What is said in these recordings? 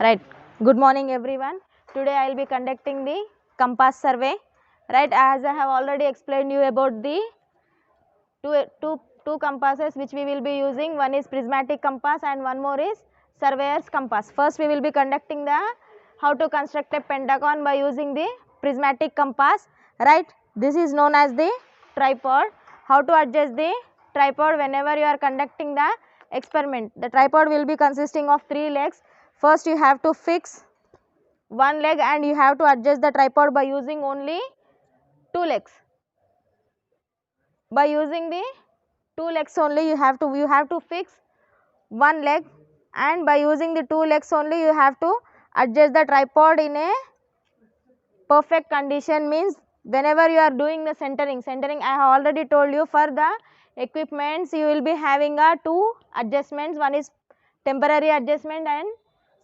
Right. Good morning, everyone. Today I will be conducting the compass survey. Right. As I have already explained you about the two compasses which we will be using. One is prismatic compass and one more is surveyor's compass. First, we will be conducting the how to construct a pentagon by using the prismatic compass. Right. This is known as the tripod. How to adjust the tripod whenever you are conducting the experiment. The tripod will be consisting of 3 legs. First, you have to fix one leg and you have to adjust the tripod by using only 2 legs. By using the 2 legs only you have to fix one leg, and by using the 2 legs only you have to adjust the tripod in a perfect condition. Means whenever you are doing the centering I have already told you, for the equipments you will be having a 2 adjustments. One is temporary adjustment and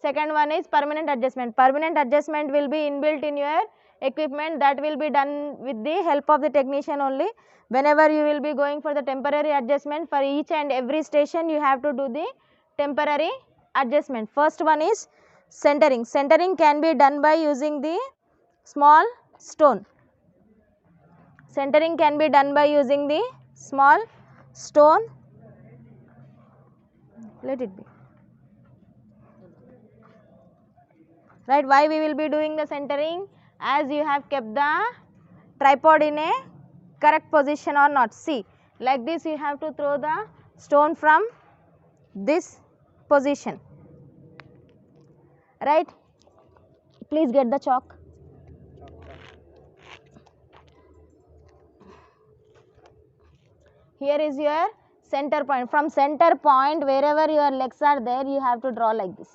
second one is permanent adjustment. Permanent adjustment will be inbuilt in your equipment, that will be done with the help of the technician only. Whenever you will be going for the temporary adjustment, for each and every station you have to do the temporary adjustment. First one is centering. Centering can be done by using the small stone. Centering can be done by using the small stone. Let it be. Right, why we will be doing the centering? As you have kept the tripod in a correct position or not. See, like this you have to throw the stone from this position. Right, please get the chalk. Here is your center point. From center point, wherever your legs are there, you have to draw like this.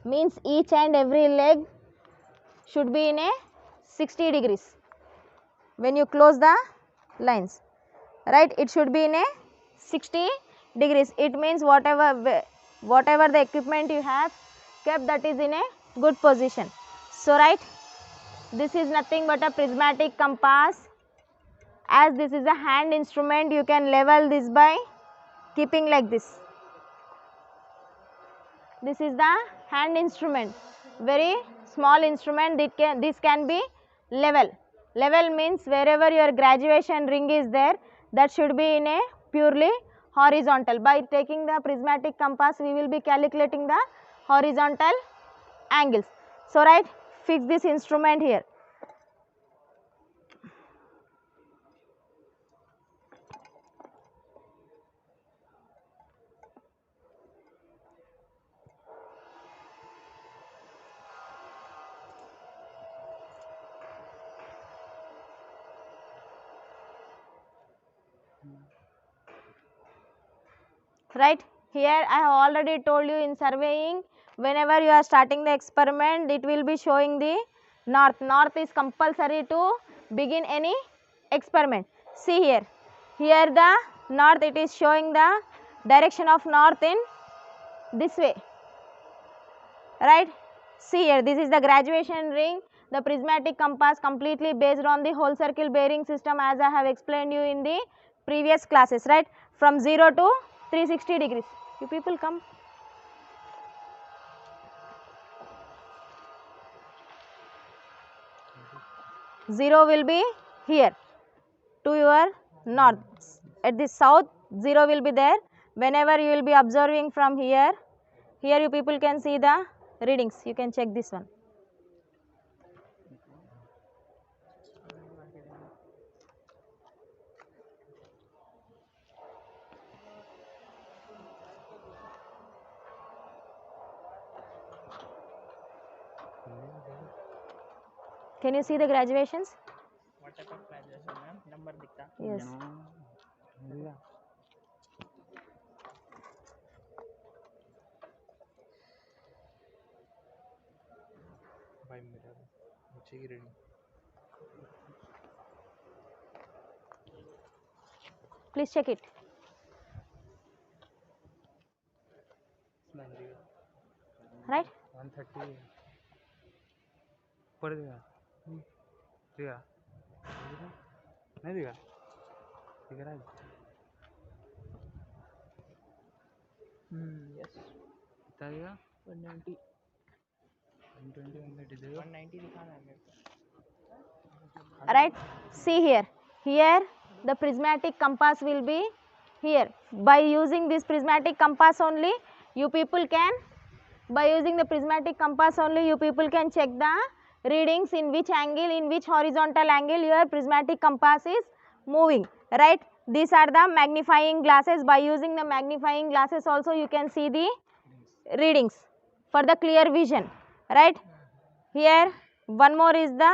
Means each and every leg should be in a 60 degrees. When you close the lines, right, it should be in a 60 degrees. It means whatever the equipment you have kept, that is in a good position. So right, this is nothing but a prismatic compass. As this is a hand instrument, you can level this by keeping like this. This is the hand instrument, very small instrument. This can be level. Level means wherever your graduation ring is there, that should be in a purely horizontal. By taking the prismatic compass, we will be calculating the horizontal angles. So right, fix this instrument here. Right, here I have already told you, in surveying, whenever you are starting the experiment, it will be showing the north. North is compulsory to begin any experiment. See here, the north, it is showing the direction of north in this way. Right, see here, this is the graduation ring. The prismatic compass completely based on the whole circle bearing system, as I have explained you in the previous classes. Right, from 0 to 360 degrees. You people come. Zero will be here to your north. At the south, 0 will be there. Whenever you will be observing from here, you people can see the readings. You can check this one. Can you see the graduations? What type of graduation, ma'am? Number दिखता? Yes. By mirror. नीचे की reading. Please check it. Right? 130. ऊपर दिखा. दिखा. नहीं दिखा. दिख रहा है. yes. बताइएगा 190 120 130 देगा 190 दिखाना है मेरे को. right. See here, here the prismatic compass will be here. By using this prismatic compass only, you people can, by using the prismatic compass only, you people can check the readings in which angle, in which horizontal angle your prismatic compass is moving, right. These are the magnifying glasses. By using the magnifying glasses also you can see the readings for the clear vision, right. Here one more is the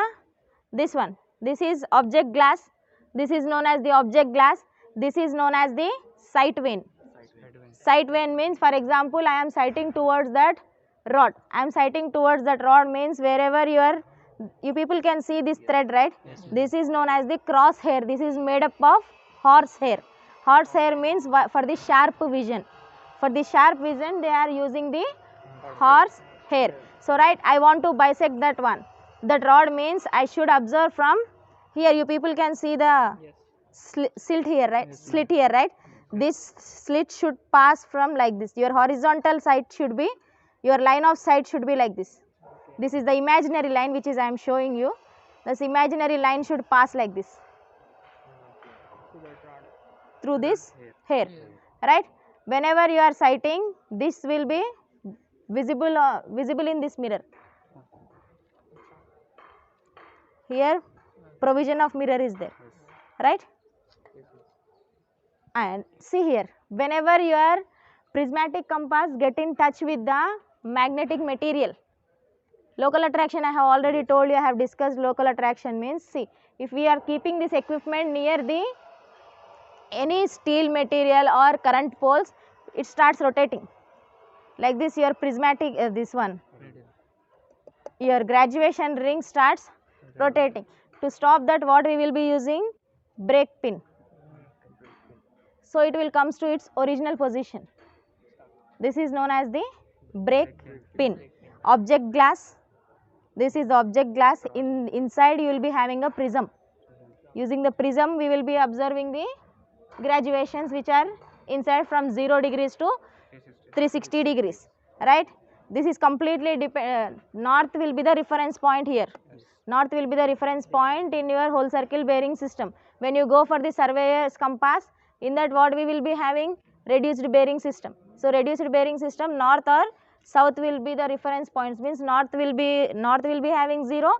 this one. This is object glass. This is known as the object glass. This is known as the sight vein. Sight vein means, for example, I am sighting towards that rod. I am sighting towards that rod means wherever you people can see this thread, right. This is known as the crosshair. This is made up of horsehair. Horsehair means for the sharp vision. For the sharp vision they are using the horse hair. So right, I want to bisect that one. That rod means I should observe from here. You people can see the slit here, right. Slit here, right. This slit should pass from like this. Your horizontal sight should be, your line of sight should be like this. This is the imaginary line which is I am showing you. This imaginary line should pass like this through this hair, right. Whenever you are sighting, this will be visible in this mirror. Here provision of mirror is there, right. And see here, whenever your prismatic compass get in touch with the magnetic material, local attraction I have already told you, I have discussed local attraction means, see, if we are keeping this equipment near the any steel material or current poles, it starts rotating like this. Your prismatic this one, your graduation ring starts rotating. To stop that, what we will be using? Brake pin. So it will comes to its original position. This is known as the brake pin. Object glass. This is object glass. Inside you will be having a prism. Using the prism we will be observing the graduations which are inside from 0 degrees to 360 degrees, right. This is completely north will be the reference point here. North will be the reference point in your whole circle bearing system. When you go for the surveyor's compass, in that what we will be having? Reduced bearing system. So reduced bearing system, north or south will be the reference points, means north will be having 0,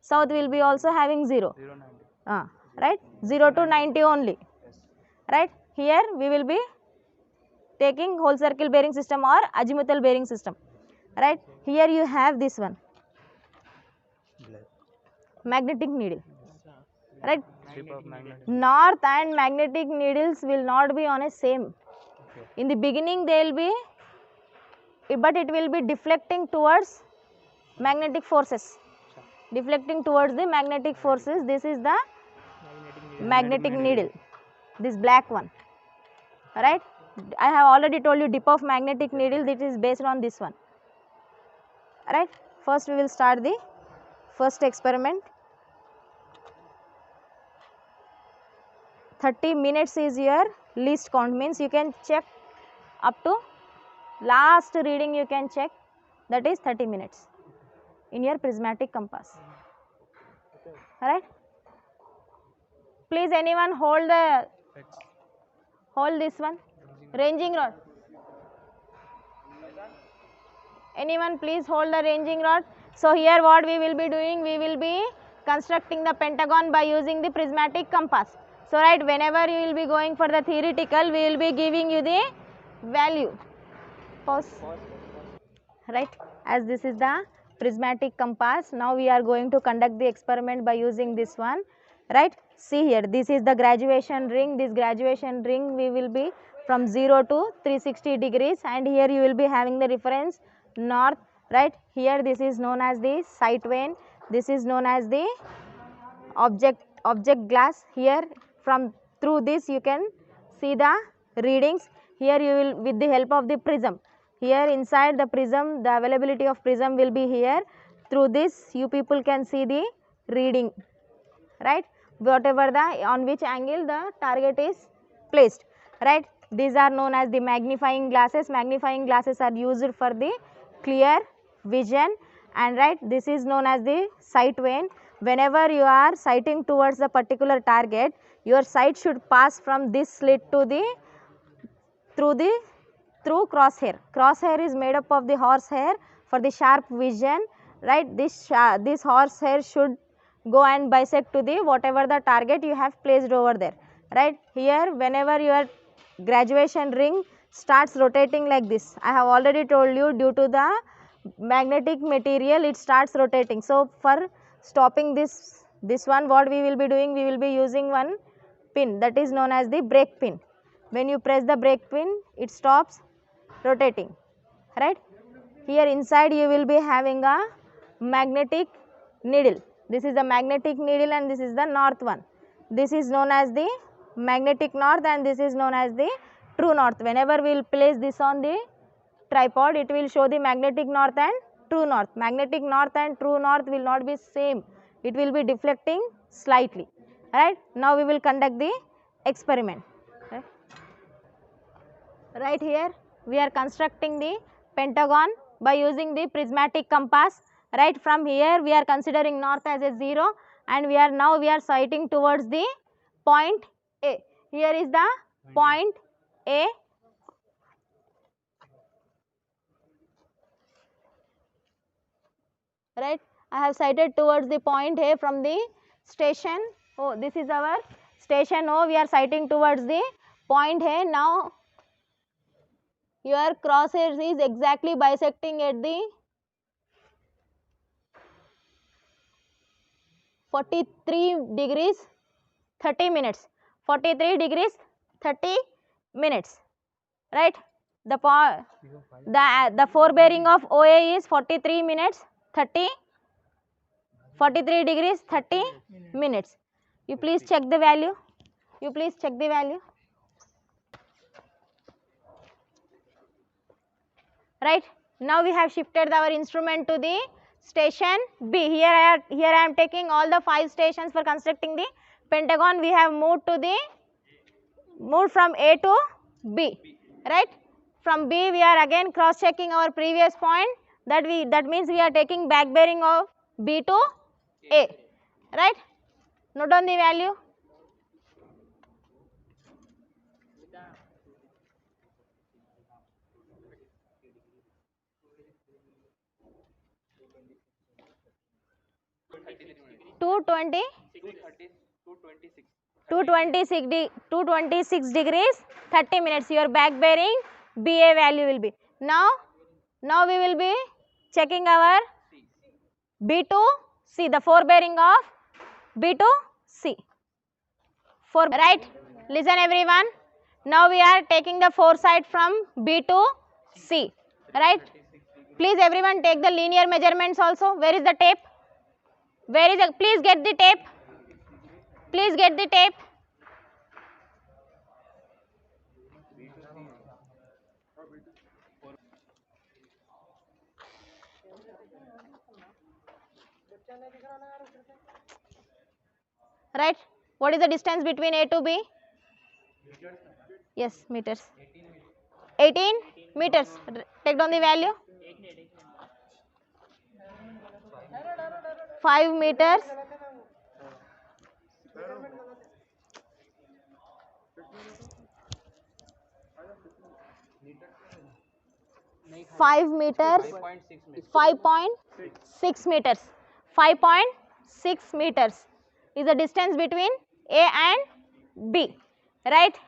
south will be also having 0, right, 0 to 90 only, right. Here we will be taking whole circle bearing system or azimuthal bearing system, right. Here you have this one, magnetic needle, right. North and magnetic needles will not be on a same. In the beginning they will be, but it will be deflecting towards magnetic forces, deflecting towards the magnetic forces. This is the magnetic needle, this black one, right. I have already told you dip of magnetic needle, that is based on this one, right. First we will start the first experiment. 30 minutes is your least count, means you can check up to last reading, you can check, that is 30 minutes in your prismatic compass, alright. Please anyone hold this one, ranging rod. Anyone please hold the ranging rod. So here what we will be doing, we will be constructing the pentagon by using the prismatic compass. So right, whenever you will be going for the theoretical, we will be giving you the value. Pause. Right, as this is the prismatic compass, now we are going to conduct the experiment by using this one, right. See here, this is the graduation ring. This graduation ring we will be from 0 to 360 degrees, and here you will be having the reference north, right. Here this is known as the sight vein, this is known as the object glass. Here from through this you can see the readings. Here you will, with the help of the prism, here inside the prism, the availability of prism will be here. Through this you people can see the reading, right, whatever the on which angle the target is placed, right. These are known as the magnifying glasses. Magnifying glasses are used for the clear vision, and right, this is known as the sight vein. Whenever you are sighting towards the particular target, your sight should pass from this slit to the through crosshair. Crosshair is made up of the horsehair for the sharp vision, right? This horsehair should go and bisect to the whatever the target you have placed over there, right? Here, whenever your graduation ring starts rotating like this, I have already told you, due to the magnetic material it starts rotating. So for stopping this one, what we will be doing, we will be using one pin, that is known as the brake pin. When you press the brake pin, it stops rotating, right? Here inside you will be having a magnetic needle. This is the magnetic needle and this is the north one. This is known as the magnetic north and this is known as the true north. Whenever we will place this on the tripod, it will show the magnetic north and true north. Magnetic north and true north will not be same, it will be deflecting slightly, right? Now we will conduct the experiment. Right here we are constructing the pentagon by using the prismatic compass. Right from here we are considering north as a 0 and we are sighting towards the point A. Here is the point A. Right, I have sighted towards the point A from the station O. This is our station O. We are sighting towards the point A. Now your crosshair is exactly bisecting at the 43 degrees 30 minutes. 43 degrees 30 minutes. Right? The forebearing of OA is 43 minutes 43 degrees 30 minutes. You please check the value. You please check the value. Right, now we have shifted our instrument to the station B. Here I am taking all the 5 stations for constructing the pentagon. We have moved from A to B, right? From B we are again cross checking our previous point, that means we are taking back bearing of B to A, right? Note down the value. Two 226 degrees 30 minutes. Your back bearing BA value will be. Now we will be checking our B to C, the forebearing of B to C. Right, listen everyone. Now we are taking the foresight from B to C, right? Please everyone take the linear measurements also. Where is the tape? Where is the, please get the tape. Please get the tape. Right, what is the distance between A to B? Yes, meters. 18 meters. Take down the value. 5 meters. 5 meters. 5.6 meters. 5.6 meters is the distance between A and B, right?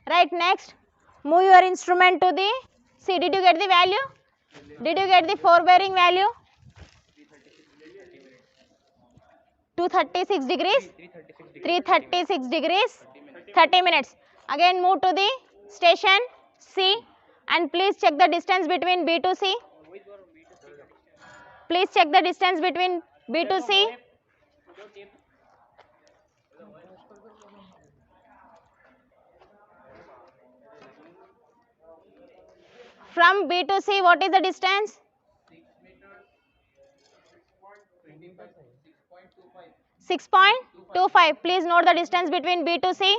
Right, next move your instrument to the C. Did you get the value? Did you get the forebearing value? 236 degrees 336 degrees 30 minutes. Again move to the station C and please check the distance between B to C. Please check the distance between B to C. From B to C, what is the distance? 6.25. Please note the distance between B to C.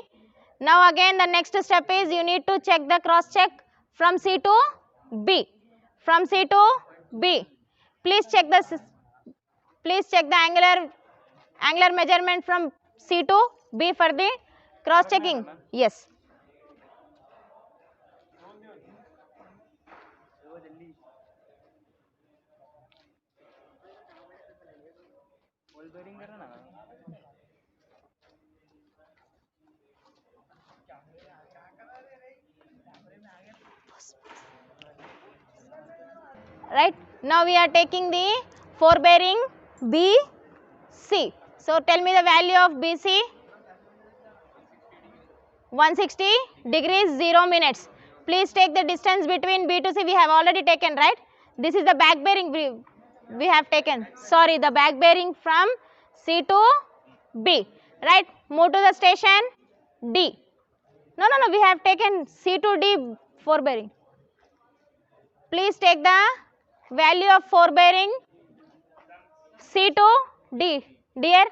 Now again the next step is you need to check the cross check from C to B. From C to B. Please check the angular measurement from C to B for the cross checking. Yes. Right. Now we are taking the forebearing BC. So tell me the value of BC. 160 degrees 0 minutes. Please take the distance between B to C. We have already taken, right? This is the back bearing we have taken. Sorry, the back bearing from C to B. Right? Move to the station D. No, we have taken C to D forebearing. Please take the value of forebearing C to D. Dear,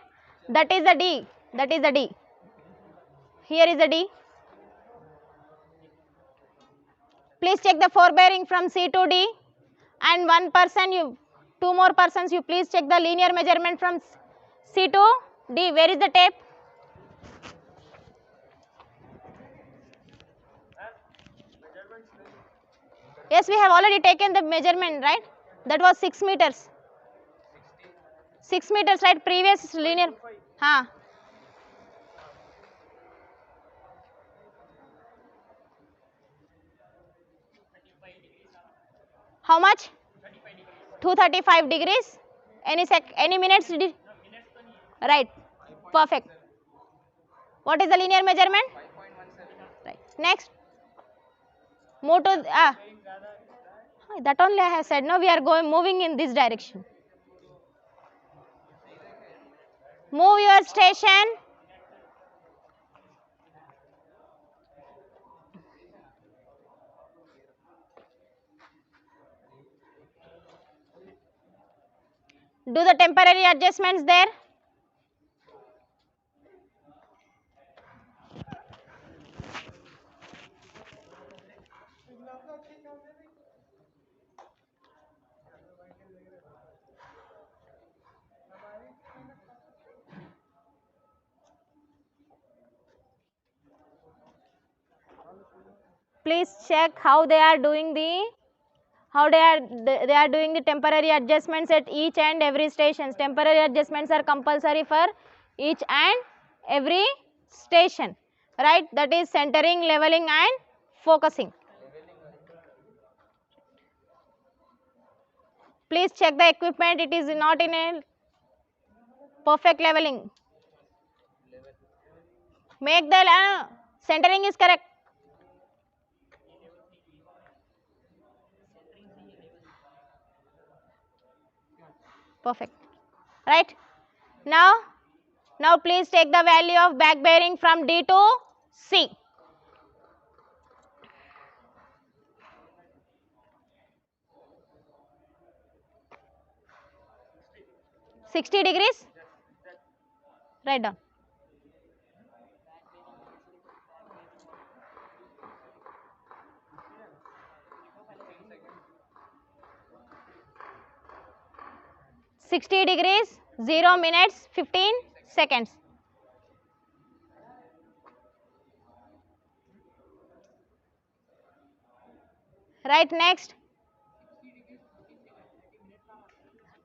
that is the D. That is the D. Here is the D. Please check the forebearing from C to D, and two more persons, you please check the linear measurement from C to D. Where is the tape? Yes, we have already taken the measurement, right? That was 6 meters. 6 meters, right? Previous linear. How much? 235 degrees. Any minutes? Right. Perfect. What is the linear measurement? Right. Next. Move to that only I have said. No, we are moving in this direction. Move your station. Do the temporary adjustments there. Please check how they are doing the temporary adjustments at each and every stations. Temporary adjustments are compulsory for each and every station, right? That is centering, leveling and focusing. Please check the equipment, it is not in a perfect leveling. Make the centering is correct. Perfect. Right? Now please take the value of back bearing from D to C. $60 degrees. Write down. $60 degrees, 0 minutes, 15 seconds. Right, next.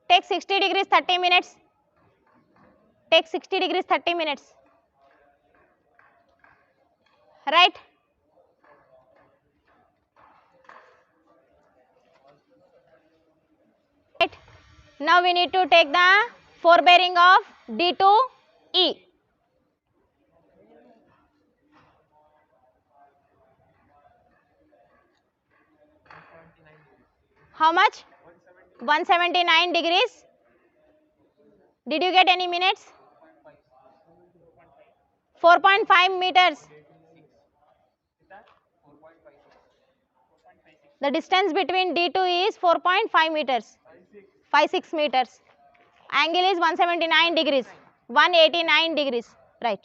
Take 60 degrees, 30 minutes. Take 60 degrees, 30 minutes. Right. Right. Now we need to take the forebearing of D to E. How much? 179 degrees. Did you get any minutes? 4.5 meters. The distance between D to E is 4.5 meters. 56 meters. Angle is 179 degrees. 189 degrees, right.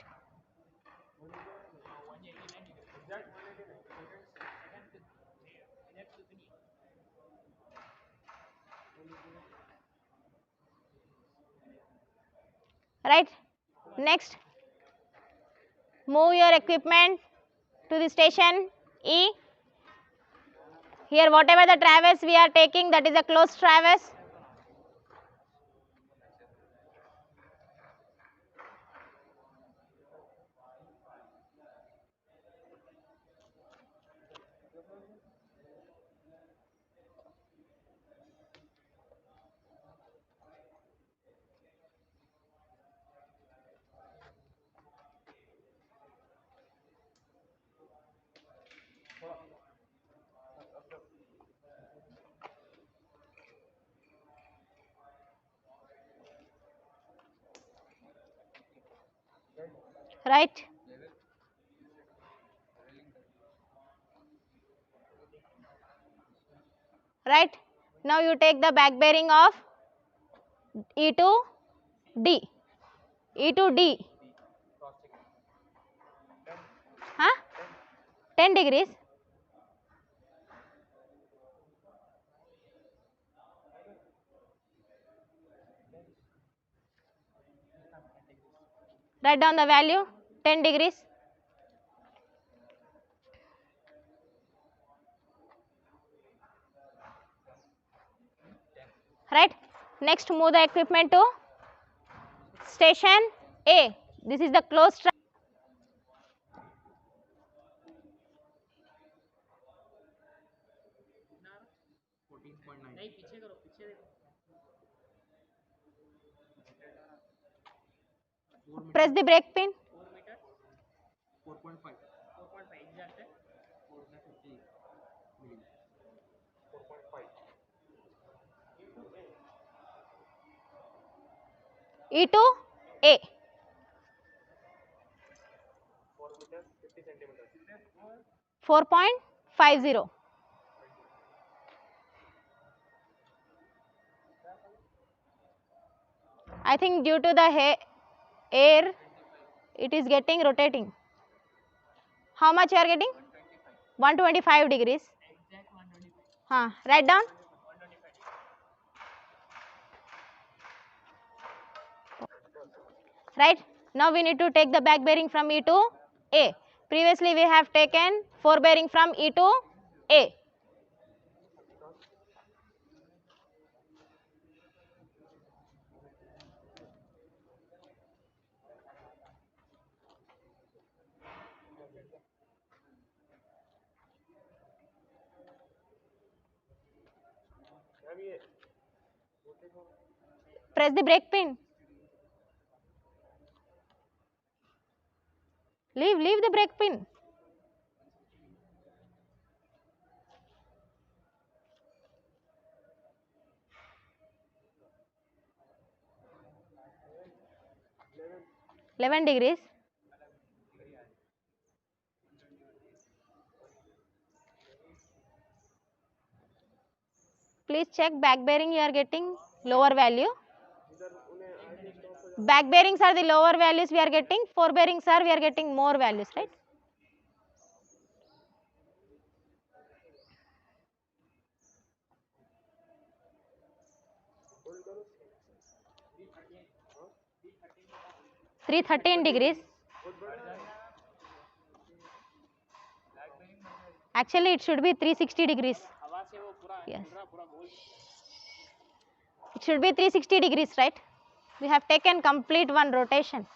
Right. Next, move your equipment to the station E. Here whatever the traverse we are taking, that is a closed traverse. Right. Right. Now you take the back bearing of E to D. E to D. Huh? 10 degrees. Write down the value, 10 degrees. Right. Next, move the equipment to station A. This is the closed track. Press the brake pin. 4.5. E to A. 4.50. I think due to the air, it is getting rotating. How much you are getting? 125 degrees. Write down. Right. Now we need to take the back bearing from E to A. Previously we have taken 4 bearing from E to A. Press the brake pin. Leave the brake pin. Eleven degrees. Please check back bearing, you are getting lower value. Back bearings are the lower values we are getting, 4 bearings are we are getting more values, right? Three 13 degrees. Actually it should be 360 degrees. Yes. It should be 360 degrees, right? We have taken complete one rotation.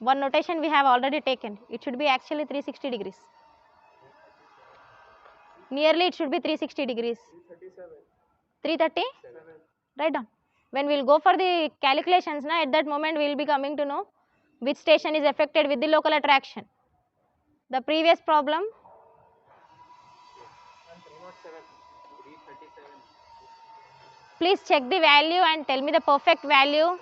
One rotation we have already taken. It should be actually 360 degrees. Nearly it should be 360 degrees. 330? Write down. When we will go for the calculations, at that moment we will be coming to know which station is affected with the local attraction. The previous problem, please check the value and tell me the perfect value.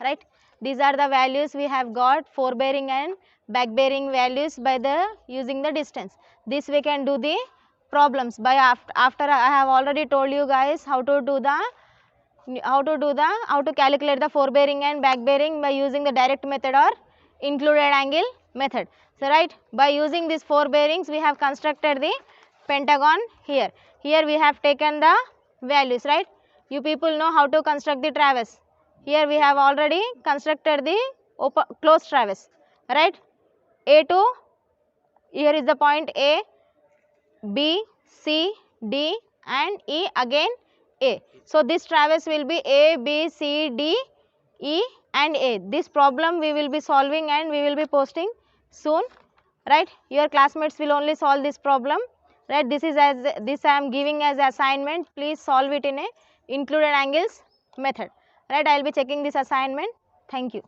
Right, these are the values we have got, 4 bearing and back bearing values by the using the distance. This we can do the problems by after I have already told you guys how to calculate the forebearing and back bearing by using the direct method or included angle method. So right, by using these four bearings we have constructed the pentagon here. Here we have taken the values, right? You people know how to construct the traverse. Here we have already constructed the closed traverse, right? A2, here is the point A, B, C, D and E, again A. So this traverse will be A, B, C, D, E and A. This problem we will be solving and we will be posting soon, right? Your classmates will only solve this problem, right? This I am giving as assignment. Please solve it in a included angles method, right? I will be checking this assignment. Thank you.